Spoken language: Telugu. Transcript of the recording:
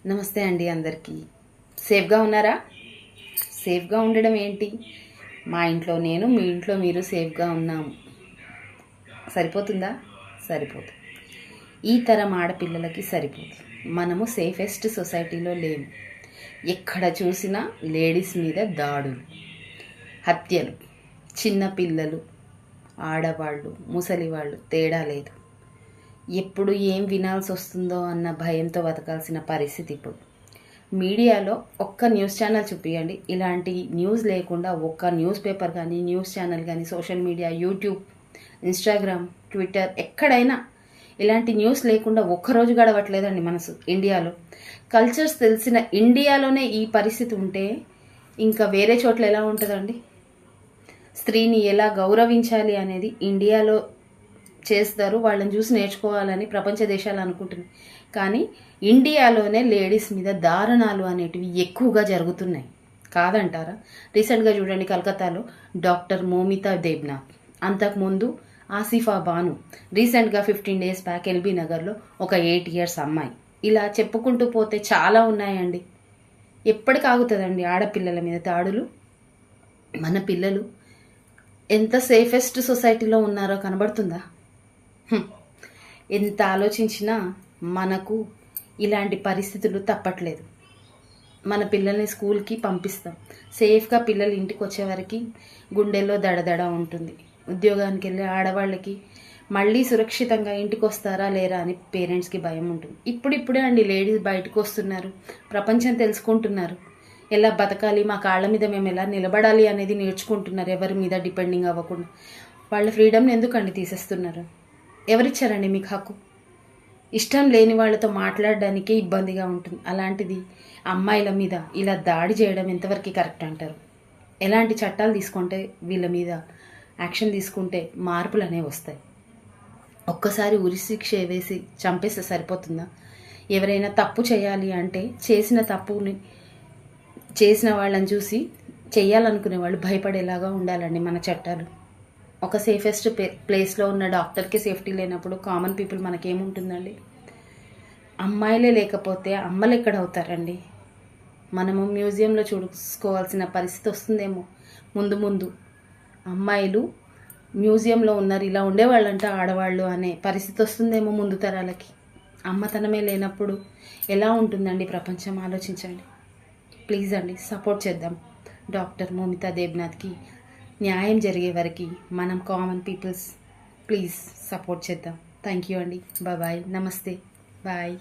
నమస్తే అండి అందరికీ. సేఫ్గా ఉన్నారా? సేఫ్గా ఉండడం ఏంటి, మా ఇంట్లో నేను, మీ ఇంట్లో మీరు సేఫ్గా ఉన్నాము. సరిపోతుందా? సరిపోదు. ఈ తరం ఆడపిల్లలకి సరిపోదు. మనము సేఫెస్ట్ సొసైటీలో లేము. ఎక్కడ చూసినా లేడీస్ మీద దాడులు, హత్యలు, చిన్న పిల్లలు, ఆడవాళ్ళు, ముసలివాళ్ళు తేడా లేదు. ఎప్పుడు ఏం వినాల్సి వస్తుందో అన్న భయంతో బతకాల్సిన పరిస్థితి ఇప్పుడు. మీడియాలో ఒక్క న్యూస్ ఛానల్ చూపించండి, ఇలాంటి న్యూస్ లేకుండా ఒక్క న్యూస్ పేపర్ కానీ, న్యూస్ ఛానల్ కానీ, social media, YouTube, Instagram, Twitter, ఎక్కడైనా ఇలాంటి న్యూస్ లేకుండా ఒక్కరోజు గడవట్లేదండి మనసు. ఇండియాలో కల్చర్స్ తెలిసిన ఇండియాలోనే ఈ పరిస్థితి ఉంటే ఇంకా వేరే చోట్ల ఎలా ఉంటుందండి? స్త్రీని ఎలా గౌరవించాలి అనేది ఇండియాలో చేస్తారు, వాళ్ళని చూసి నేర్చుకోవాలని ప్రపంచ దేశాలు అనుకుంటున్నాయి. కానీ ఇండియాలోనే లేడీస్ మీద దారుణాలు అనేటివి ఎక్కువగా జరుగుతున్నాయి, కాదంటారా? రీసెంట్గా చూడండి, కలకత్తాలో డాక్టర్ మోమితా దేబ్నాథ్, అంతకుముందు ఆసిఫా బాను, రీసెంట్గా 15 days బ్యాక్ ఎల్బీ నగర్లో ఒక 8 years అమ్మాయి. ఇలా చెప్పుకుంటూ పోతే చాలా ఉన్నాయండి. ఎప్పటికి ఆగుతుందండి ఆడపిల్లల మీద దాడులు? మన పిల్లలు ఎంత సేఫెస్ట్ సొసైటీలో ఉన్నారో కనబడుతుందా? ఎంత ఆలోచించినా మనకు ఇలాంటి పరిస్థితులు తప్పట్లేదు. మన పిల్లల్ని స్కూల్కి పంపిస్తాం, సేఫ్గా పిల్లలు ఇంటికి వచ్చేవరకు గుండెల్లో దడదడ ఉంటుంది. ఉద్యోగానికి వెళ్ళే ఆడవాళ్ళకి మళ్ళీ సురక్షితంగా ఇంటికి వస్తారా లేరా అని పేరెంట్స్కి భయం ఉంటుంది. ఇప్పుడిప్పుడే అండి లేడీస్ బయటకు వస్తున్నారు, ప్రపంచం తెలుసుకుంటున్నారు, ఎలా బతకాలి, మా కాళ్ళ మీద మేము ఎలా నిలబడాలి అనేది నేర్చుకుంటున్నారు. ఎవరి మీద డిపెండింగ్ అవ్వకుండా. వాళ్ళ ఫ్రీడమ్ని ఎందుకండి తీసేస్తున్నారు? ఎవరిచ్చారండి మీకు హక్కు? ఇష్టం లేని వాళ్ళతో మాట్లాడడానికే ఇబ్బందిగా ఉంటుంది. అలాంటిది అమ్మాయిల మీద ఇలా దాడి చేయడం ఎంతవరకు కరెక్ట్ అంటారు? ఎలాంటి చట్టాలు తీసుకుంటే, వీళ్ళ మీద యాక్షన్ తీసుకుంటే మార్పులు అనేవి వస్తాయి? ఒక్కసారి ఉరిశిక్ష వేసి చంపేస్తే సరిపోతుందా? ఎవరైనా తప్పు చేయాలి అంటే చేసిన తప్పుని చేసిన వాళ్ళని చూసి చెయ్యాలనుకునే వాళ్ళు భయపడేలాగా ఉండాలండి మన చట్టాలు. ఒక సేఫెస్ట్ ప్లేస్లో ఉన్న డాక్టర్కి సేఫ్టీ లేనప్పుడు కామన్ పీపుల్ మనకేముంటుందండి? అమ్మాయిలే లేకపోతే అమ్మలు ఎక్కడ అవుతారండి? మనము మ్యూజియంలో చూసుకోవాల్సిన పరిస్థితి వస్తుందేమో ముందు ముందు. అమ్మాయిలు మ్యూజియంలో ఉన్నారు, ఇలా ఉండేవాళ్ళంట ఆడవాళ్ళు అనే పరిస్థితి వస్తుందేమో ముందు తరాలకి. అమ్మతనమే లేనప్పుడు ఎలా ఉంటుందండి ప్రపంచం? ఆలోచించండి ప్లీజ్ అండి. సపోర్ట్ చేద్దాం డాక్టర్ మోమితా దేబ్నాథ్కి. న్యాయం జరిగే వరకు మనం కామన్ పీపుల్స్ ప్లీజ్ సపోర్ట్ చేద్దాం. థ్యాంక్ యూ అండి. బాయ్. నమస్తే. బాయ్.